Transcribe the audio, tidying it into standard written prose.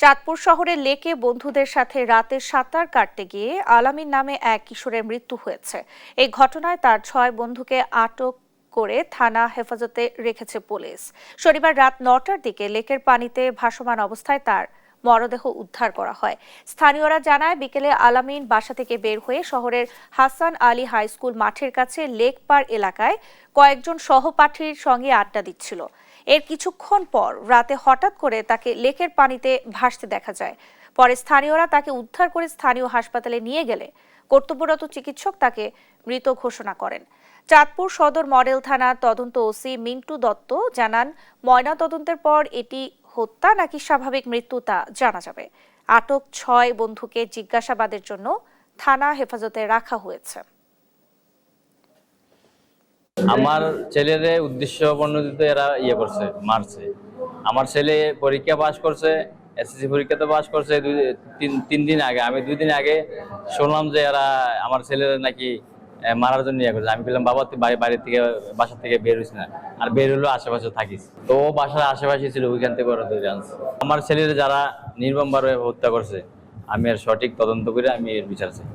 চাঁদপুর শহরের লেকে বন্ধুদের সাথে রাতে সাঁতার কাটতে গিয়ে আলামিন নামে এক কিশোরের মৃত্যু হয়েছে। এই ঘটনায় তার 6 বন্ধুকে আটক করে থানা হেফাজতে রেখেছে পুলিশ। শনিবার রাত 9টার দিকে লেকের পানিতে ভাসমান অবস্থায় তার মরদেহ উদ্ধার করা হয়। স্থানীয়রা জানায়, বিকেলে আলামিন বাসা থেকে বের হয়ে শহরের হাসান আলী হাই স্কুল মাঠের কাছে লেক পার এলাকায় কয়েকজন সহপাঠীর সঙ্গে আড্ডা দিচ্ছিল। এর কিছুক্ষণ পর রাতে হঠাৎ করে তাকে লেকের পানিতে ভাসতে দেখা যায়। পরে স্থানীয়রা তাকে উদ্ধার করে স্থানীয় হাসপাতালে নিয়ে গেলে কর্তব্যরত চিকিৎসক তাকে মৃত ঘোষণা করেন। চাঁদপুর সদর মডেল থানার তদন্ত ওসি মিন্টু দত্ত জানান, ময়নাতদন্তের পর এটি হত্যা নাকি স্বাভাবিক মৃত্যু তা জানা যাবে। আটক 6 বন্ধুকে জিজ্ঞাসাবাদের জন্য থানা হেফাজতে রাখা হয়েছে। আমার ছেলের উদ্দেশ্য প্রণোদিত এরা করছে, মারছে। আমার ছেলে পরীক্ষা পাস করছে, এসএসসি পরীক্ষাতে পাস করছে তিন দিন আগে। আমি 2 দিন আগে শুনলাম যে এরা আমার ছেলের নাকি মারার জন্য করছে। আমি বললাম, বাবা তুই বাড়ির থেকে বাসা থেকে বের হইস না, আর বের হলেও আশেপাশে থাকিস। তো ও বাসার আশেপাশে ছিল, ওইখান থেকে ওরা ধরে আনছে। আমার ছেলের যারা নির্মমভাবে হত্যা করছে, আমি এর সঠিক তদন্ত করে আমি এর বিচার চাই।